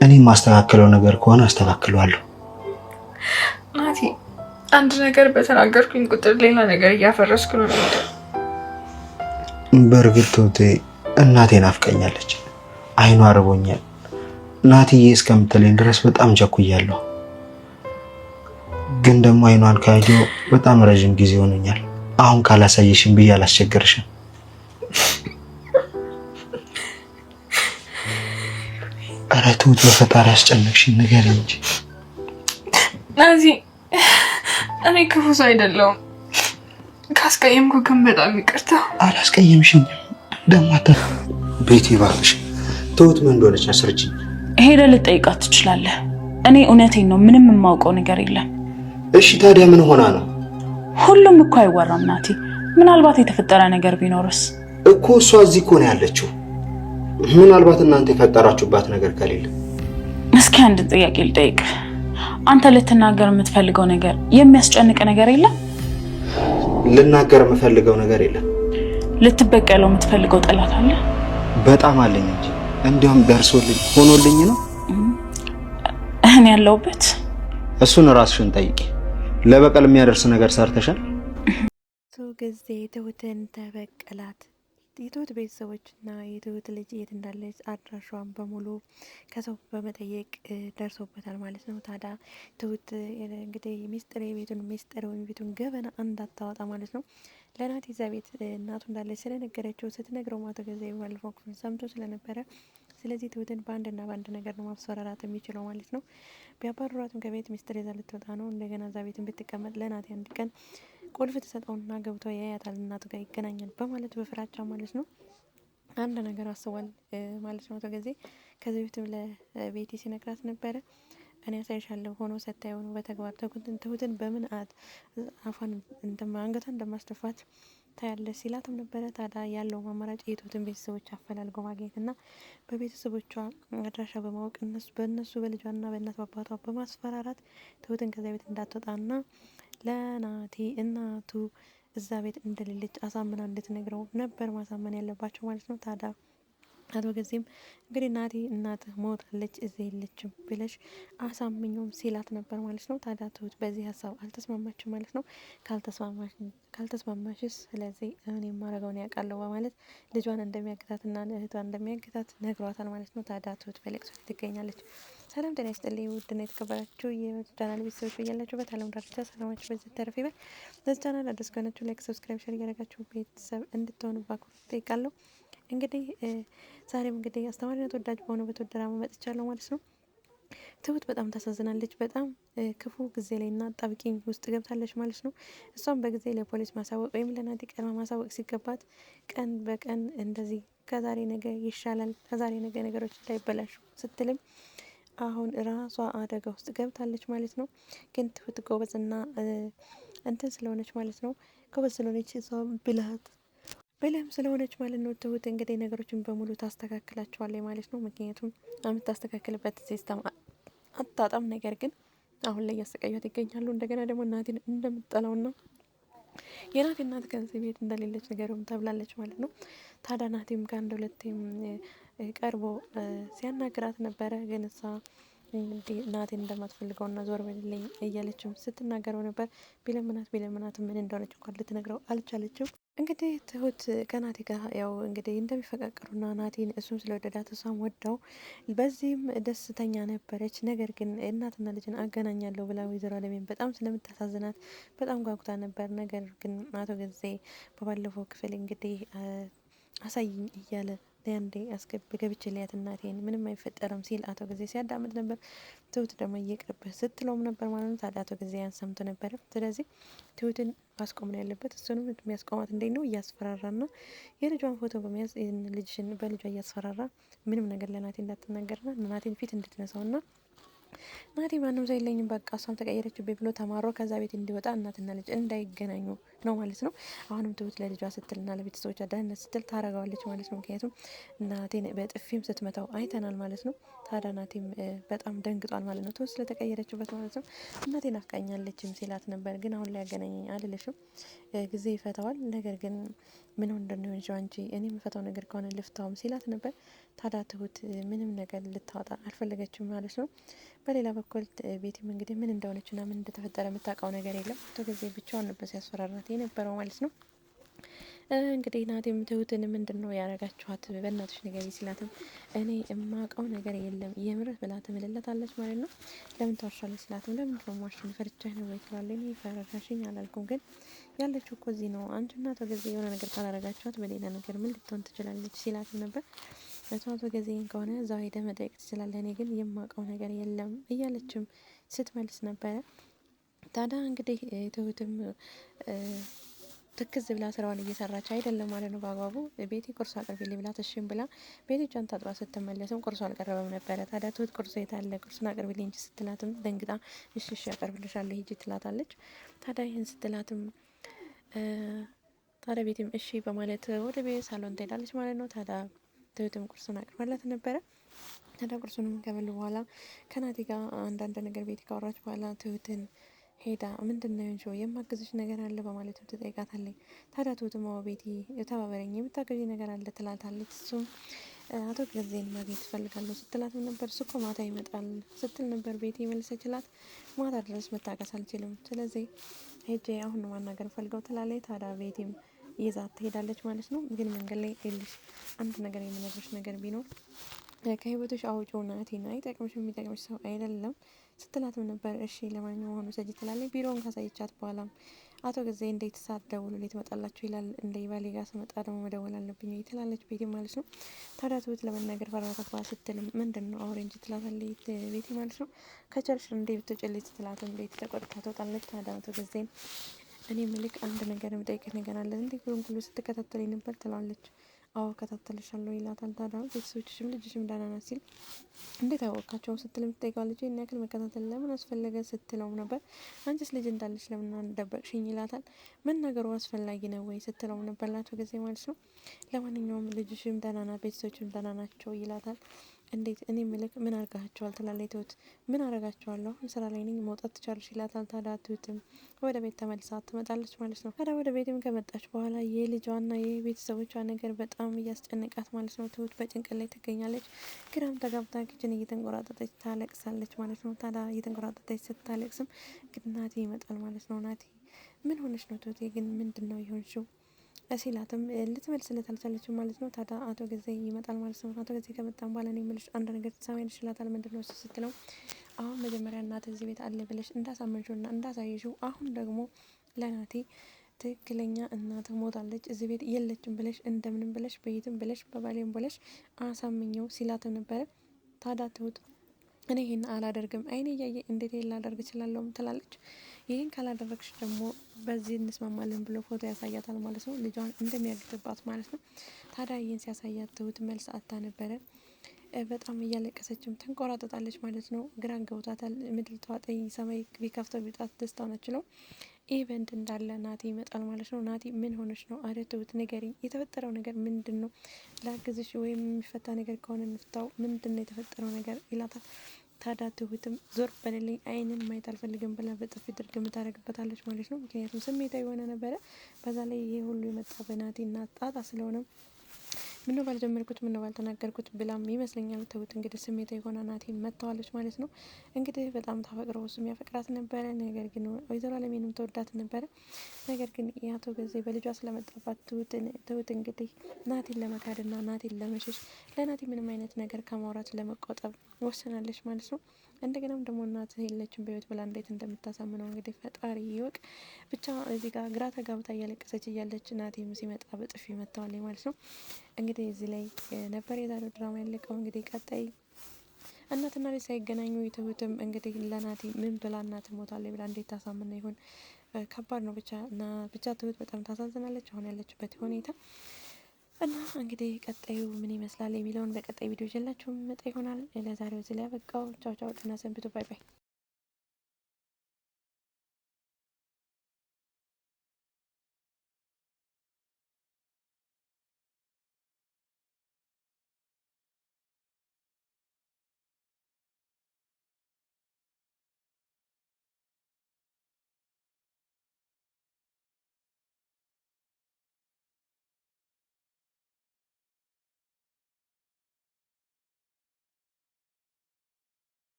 እኔ ማስተካከለው ነገር ከሆነ አስተካክለዋለሁ። ናቲ አንድ ነገር በተናገርኩኝ ቁጥር ሌላ ነገር እያፈረስኩ ነው። በእርግጥ ትሁቴ እናቴ ናፍቀኛለች። አይኗ አርቦኛል። ናትዬ እስከምትለኝ ድረስ በጣም ቸኩያለሁ። ግን ደግሞ አይኗን ካየሁ በጣም ረጅም ጊዜ ሆኖኛል። አሁን ካላሳየሽኝ ብዬ አላስቸግርሽም። ኧረ ትሁት በፈጣሪ አስጨነቅሽኝ፣ ንገሪኝ እንጂ። ናዚ እኔ ክፉ ሰው አይደለሁም። ካስቀየምኩ ግን በጣም ይቅርታ። አላስቀየምሽኝም። ደግሞ ቤቴ እባክሽ ትሁት ምን እንደሆነች አስረጅኝ። ሄደህ ልጠይቃት ትችላለህ። እኔ እውነቴን ነው፣ ምንም የማውቀው ነገር የለም። እሺ ታዲያ ምን ሆና ነው? ሁሉም እኮ አይወራም ናቲ። ምናልባት የተፈጠረ ነገር ቢኖርስ? እኮ እሷ እዚህ እኮ ነው ያለችው። ምናልባት እናንተ የፈጠራችሁባት ነገር ከሌለ። እስኪ አንድ ጥያቄ ልጠይቅ። አንተ ልትናገር የምትፈልገው ነገር የሚያስጨንቅ ነገር የለም? ልናገር የምፈልገው ነገር የለም። ልትበቀለው የምትፈልገው ጠላት አለ? በጣም አለኝ እንጂ እንዲያውም ደርሶልኝ ሆኖልኝ ነው። እኔ ያለሁበት። እሱን ራስሽን ጠይቂ። ለበቀል የሚያደርስ ነገር ሰርተሻል? ጊዜ ትሁትን ተበቀላት። የትሁት ቤተሰቦችና የትሁት ልጅ የት እንዳለች አድራሿን በሙሉ ከሰው በመጠየቅ ደርሶበታል ማለት ነው። ታዲያ ትሁት እንግዲህ ሚስጥር የቤቱን ሚስጥር ወይም ቤቱን ገበና እንዳታወጣ ማለት ነው ለናቲ እዛ ቤት እናቱ እንዳለች ስለነገረችው ስትነግረው አቶ ገዛኢ ባለፈው ክፍል ሰምቶ ስለነበረ ስለዚህ ትሁትን በአንድና በአንድ ነገር ነው ማስፈራራት የሚችለው ማለት ነው። ቢያባረሯትም ከቤት ሚስጥር ይዛ ልትወጣ ነው። እንደገና እዛ ቤትን ብትቀመጥ ለናቲ አንድ ቀን ቁልፍ ተሰጠውና ገብቶ ያያታል፣ እናቱ ጋር ይገናኛል በማለት በፍራቻ ማለት ነው አንድ ነገር አስቧል ማለት ነው። ተገዜ ከዚህ በፊትም ለቤቲ ሲነግራት ነበረ እኔ ያሳይሻለሁ ሆኖ ሰታየው ነው በተግባር ትሁትን በምን አፏን አንገቷን እንደማስደፋት ታያለች ሲላትም ነበረ። ታዲያ ያለው አማራጭ የትሁትን ቤተሰቦች አፈላልገው ማግኘትና በቤተሰቦቿ አድራሻ በማወቅ በእነሱ በልጇና በእናት አባቷ በማስፈራራት ትሁትን ከዚያ ቤት እንዳትወጣና ለናቲ እናቱ እዛ ቤት እንደሌለች አሳምና እንድትነግረው ነበር ማሳመን ያለባቸው ማለት ነው። ታዲያ አቶ ገዜም እንግዲህ ናቲ እናትህ ሞታለች እዚህ የለችም ብለሽ አሳምኘውም ሲላት ነበር ማለት ነው። ታዲያ ትሁት በዚህ ሀሳብ አልተስማማችም ማለት ነው። ካልተስማማሽስ ስለዚህ እኔ የማረገውን ያውቃለሁ በማለት ልጇን እንደሚያግታትና እህቷን እንደሚያግታት ነግሯታል ማለት ነው። ታዲያ ትሁት በለቅሶ ትገኛለች። ሰላም ጤና ይስጥልኝ ውድና የተከበራችሁ የቻናል ቤተሰቦች እያላችሁበት ዓለም ዳርቻ ሰላማችሁ በዚህ ተረፍ ይበል። ለዚህ ቻናል አዲስ ከሆናችሁ ላይክ፣ ሰብስክራይብ፣ ሼር እያደረጋችሁ ቤተሰብ እንድትሆኑ በአክብሮት እጠይቃለሁ። እንግዲህ ዛሬም እንግዲህ አስተማሪና ተወዳጅ በሆነ በትሁት ድራማ መጥቻለሁ ማለት ነው። ትሁት በጣም ታሳዝናለች። በጣም ክፉ ጊዜ ላይ እና ጣብቂኝ ውስጥ ገብታለች ማለት ነው። እሷም በጊዜ ለፖሊስ ማሳወቅ ወይም ለናቲ ቀድማ ማሳወቅ ሲገባት ቀን በቀን እንደዚህ ከዛሬ ነገ ይሻላል፣ ከዛሬ ነገ ነገሮች እንዳይበላሹ ስትልም አሁን ራሷ አደጋ ውስጥ ገብታለች ማለት ነው። ግን ትሁት ጎበዝና እንትን ስለሆነች ማለት ነው ጎበዝ ስለሆነች እሷም ብልህም ስለሆነች ማለት ነው። ትሁት እንግዲህ ነገሮችን በሙሉ ታስተካክላቸዋለች ማለት ነው። ምክንያቱም የምታስተካክልበት ሲስተም አታጣም። ነገር ግን አሁን ላይ እያሰቃያት ይገኛሉ። እንደገና ደግሞ እናቴን እንደምትጠላውና የናቲ እናት ከዚህ ቤት እንደሌለች ነገርም ተብላለች ማለት ነው። ታዲያ ናቲም ከአንድ ሁለቴም ቀርቦ ሲያናግራት ነበረ። ግን እሷ ናቴን እንደማትፈልገውና ዞር በልልኝ እያለችም ስትናገረው ነበር። ቢለምናት ምን እንደሆነች እንኳን ልትነግረው አልቻለችም። እንግዲህ ትሁት ከናቲ ጋር ያው እንግዲህ እንደሚፈቃቀሩና ናቲን እሱም ስለወደዳት እሷም ወዳው በዚህም ደስተኛ ነበረች። ነገር ግን እናትና ልጅን አገናኛለሁ ብላ ወይዘሮ አለሜን በጣም ስለምታሳዝናት በጣም ጓጉታ ነበር። ነገር ግን አቶ ገዛኢ በባለፈው ክፍል እንግዲህ አሳይኝ እያለ አንዴ ገብቼ ሊያት እናቴን ምንም አይፈጠርም ሲል አቶ ገዛኢ ሲያዳምጥ ነበር። ትሁት ደግሞ እየቅርብህ ስትለውም ነበር ማለት ነው። ታዲያ አቶ ገዛኢ ያን ሰምቶ ነበረ። ስለዚህ ትሁትን ማስቆም ነው ያለበት። እሱንም የሚያስቆማት እንዴት ነው? እያስፈራራና የልጇን ፎቶ በመያዝ ልጅሽን በልጇ እያስፈራራ ምንም ነገር ለናቴ እንዳትናገርና ናቴን ፊት እንድትነሳውና ናቴ ማንም ሰው የለኝም በቃ እሷም ተቀየረችብኝ ብሎ ተማሮ ከዛ ቤት እንዲወጣ እናትና ልጅ እንዳይገናኙ ነው ማለት ነው። አሁንም ትሁት ለልጇ ስትልና ለቤተሰቦቿ ደህንነት ስትል ታረገዋለች ማለት ነው። ምክንያቱም ናቴን በጥፊም ስትመታው አይተናል ማለት ነው። ታዲያ ናቴም በጣም ደንግጧል ማለት ነው፣ ትሁት ስለተቀየረችበት ማለት ነው። እናቴን ናፍቃኛለችም ሲላት ነበር። ግን አሁን ላይ ያገናኘኝ አልልሽም፣ ጊዜ ይፈታዋል። ነገር ግን ምን እንደሆነ አንቺ እኔ የምፈታው ነገር ከሆነ ልፍታውም ሲላት ነበር። ታዲያ ትሁት ምንም ነገር ልታወጣ አልፈለገችም ማለት ነው። በሌላ በኩል ቤቲም እንግዲህ ምን እንደሆነችና ምን እንደተፈጠረ የምታውቀው ነገር የለም። ጊዜ ብቻዋን ነበር ሲያስፈራራት የነበረው ማለት ነው። እንግዲህ ናቴም ትሁትን ምንድን ነው ያረጋችኋት በእናትሽ ነገር ሲላትም እኔ የማውቀው ነገር የለም የምር ብላ ትምልለታለች ማለት ነው። ለምን ታዋሻለች ሲላትም ለምን ነው ማሽን ፈርቻህ ነው ወይ ትላለች። እኔ ፈረዳሽኝ አላልኩም፣ ግን ያለችው እኮ እዚህ ነው። አንቺና አቶ ገዜ የሆነ ነገር ካላረጋችኋት በሌላ ነገር ምን ልትሆን ትችላለች ሲላትም ነበር። አቶ ገዜን ከሆነ እዛው ሄደህ መጠየቅ ትችላለህ፣ እኔ ግን የማውቀው ነገር የለም እያለችም ስትመልስ ነበረ። ታዲያ እንግዲህ ትሁትም ትክዝ ብላ ስራዋን እየሰራች አይደለም ማለት ነው በአግባቡ። ቤቲ ቁርስ አቅርቢልኝ ብላ እሺም ብላ ቤቲ እጇን ታጥባ ስትመለስም ቁርሱ አልቀረበም ነበረ። ታዲያ ትሁት ቁርሱ የት አለ ቁርሱን አቅርቢልኝ እንጂ ስትላትም ደንግጣ እሺ አቀርብልሻለሁ ሂጂ ትላታለች። ታዲያ ይህን ስትላትም ታዲያ ቤቲም እሺ በማለት ወደ ቤት ሳሎን ትሄዳለች ማለት ነው። ታዲያ ትሁትም ቁርሱን አቅርባላት ነበረ። ታዲያ ቁርሱንም ከበሉ በኋላ ከናቲ ጋር አንዳንድ ነገር ቤቲ ካወራች በኋላ ትሁትን ሄዳ ምንድን ነው የሆንሽው የማግዝሽ ነገር አለ በማለት ትጠይቃታለች። ታዲያ ትሁትም ቤቲ ተባበረኝ የምታገዥ ነገር አለ ትላታለች። እሱም አቶ ገዜን ማግኘት ትፈልጋለሁ ስትላትም ነበር። እሱ እኮ ማታ ይመጣል ስትል ነበር ቤቲ የመለሰችላት። ማታ ድረስ መታገስ አልችልም፣ ስለዚህ ሄጄ አሁን ማናገር ፈልገው ትላለች። ታዲያ ቤቲም ይዛት ትሄዳለች ማለት ነው። ግን መንገድ ላይ ልሽ አንድ ነገር የምነግርሽ ነገር ቢኖር ከህይወትሽ አውጪው ናቲና አይጠቅምሽ የሚጠቅምሽ ሰው አይደለም ስትላትም ነበር። እሺ ለማንኛውም ሆኖ ሰጂ ትላለች። ቢሮውን ካሳየቻት በኋላ አቶ ገዜ እንዴት ሳትደውሉልኝ ትመጣላችሁ ይላል። እንደ ባሌ ጋር ስመጣ ደግሞ መደወል አለብኝ ትላለች ቤቲ ማለት ነው። ታዲያ ትሁት ለመናገር ፈራተባ ስትልም ምንድን ነው አውሬ እንጂ ትላታለች ቤቲ ማለት ነው። ከቸርሽ እንዴ ብትጭልኝ ስትላትም ቤቲ ተቆጥታ ትወጣለች። ታዲያ አቶ ገዜን እኔ ምልክ አንድ ነገር የምጠይቅህ ነገር አለ እንዴ ሁሉ ስትከታተለኝ ነበር ትላለች። አዎ ከታተልሻለሁ ይላታል። ታዲያ ቤተሰቦችሽም ልጅሽም ደህና ናት ሲል እንዴት አወቃቸው ስትልም ትጠይቃለች። ይህን ያክል መከታተል ለምን አስፈለገ ስትለው ነበር። አንቺስ ልጅ እንዳለች ለምን ደበቅሽኝ ይላታል። መናገሩ አስፈላጊ ነው ወይ ስትለው ነበር ላቶ ጊዜ ማለት ነው። ለማንኛውም ልጅሽም ደህና ናት ቤተሰቦችም ደህና ናቸው ይላታል። እንዴት እኔ ምልክ ምን አርጋቸዋል ትላለች ትሁት። ምን አረጋቸዋለሁ ስራ ላይ ነኝ መውጣት ትቻለሽ ይላታል። ታዲያ ትሁትም ወደ ቤት ተመልሳ ትመጣለች ማለት ነው። ታዲያ ወደ ቤትም ከመጣች በኋላ የልጇና የቤተሰቦቿ ነገር በጣም እያስጨነቃት ማለት ነው። ትሁት በጭንቀት ላይ ትገኛለች። ግራም ተጋብታ ኪችን እየተንቆራጠጠች ታለቅሳለች ማለት ነው። ታዲያ እየተንቆራጠጠች ስታለቅስም ግን ናቲ ይመጣል ማለት ነው። ናቲ ምን ሆነች ነው ትሁቴ ግን ምንድን ነው የሆንሽው ሲላትም ልትመልስለት አልቻለችም ማለት ነው። ታዲያ አቶ ገዜ ይመጣል ማለት ነው። አቶ ገዜ ከመጣም በኋላ እኔ የምልሽ አንድ ነገር ትሰማኛለሽ ይላታል። ምንድን ነው ስትለው አሁን መጀመሪያ እናት እዚህ ቤት አለ ብለሽ እንዳሳመንሽውና እንዳሳየሽው አሁን ደግሞ ለናቴ ትክክለኛ እናት ሞታለች እዚህ ቤት የለችም ብለሽ እንደምንም ብለሽ በየትም ብለሽ በባሌም ብለሽ አሳምኘው ሲላትም ነበረ። ታዲያ ትሁት እኔ ይሄን አላደርግም አይኔ እያየ እንዴት ላደርግ እችላለሁ ትላለች። ይህን ካላደረግሽ ደግሞ በዚህ እንስማማለን ብሎ ፎቶ ያሳያታል ማለት ነው። ልጇን እንደሚያግጥባት ማለት ነው። ታዲያ ይህን ሲያሳያት ትሁት መልስ አታ ነበረ። በጣም እያለቀሰችም ተንቆራጠጣለች ማለት ነው። ግራ ገብቷታል። ምድር ተዋጠኝ ሰማይ ቢከፍተው ቢጣት ደስታውን አችለው ኢቨንት እንዳለ ናቲ ይመጣል ማለት ነው። ናቲ ምን ሆነች ነው? አረ ትሁት ንገሪኝ፣ የተፈጠረው ነገር ምንድን ነው? ላግዝሽ ወይም የሚፈታ ነገር ከሆነ እንፍታው፣ ምንድን ነው የተፈጠረው ነገር ይላታል። ታዲያ ትሁትም ዞር በሌለኝ አይንን ማየት አልፈልግም ብላ በጥፊ ድርግም ታደርግበታለች ማለት ነው። ምክንያቱም ስሜታዊ የሆነ ነበረ። በዛ ላይ ይሄ ሁሉ የመጣ በናቲ እና ጣጣ ስለሆነም ምነው ባልጀመርኩት ምነው ባልተናገርኩት ብላም ይመስለኛል። ትሁት እንግዲህ ስሜት የሆነ ናቲን መጥተዋለች ማለት ነው። እንግዲህ በጣም ታፈቅረው እሱም ያፈቅራት ነበረ። ነገር ግን ወይዘሮ አለሜንም ተወዳት ነበረ። ነገር ግን የአቶ ገዜ በልጇ ስለመጣባት ትሁት እንግዲህ ናቲን ለመካድና ናቲን ለመሸሽ ለናቲ ምንም አይነት ነገር ከማውራት ለመቆጠብ ወሰናለች ማለት ነው። እንደገናም ደግሞ እናት የለችም በህይወት ብላ እንዴት እንደምታሳምነው እንግዲህ ፈጣሪ ይወቅ። ብቻ እዚህ ጋር ግራ ተጋብታ እያለቀሰች እያለች ናቲም ሲመጣ በጥፊ መታዋለች ማለት ነው። እንግዲህ እዚህ ላይ ነበር የዛሬው ድራማ ያለቀው። እንግዲህ ቀጣይ እናትና ልጅ ሳይገናኙ ትሁትም እንግዲህ ለናቲ ምን ብላ እናት ሞታለች ብላ እንዴት ታሳምና ይሆን? ከባድ ነው ብቻ ትሁት በጣም ታሳዝናለች አሁን ያለችበት ሁኔታ እና እንግዲህ ቀጣዩ ምን ይመስላል የሚለውን በቀጣይ ቪዲዮ ይዤላችሁ መጣ ይሆናል። ለዛሬው እዚህ ላይ ያበቃው። ቻው ቻው፣ ጤና ሰንብቱ። ባይ ባይ።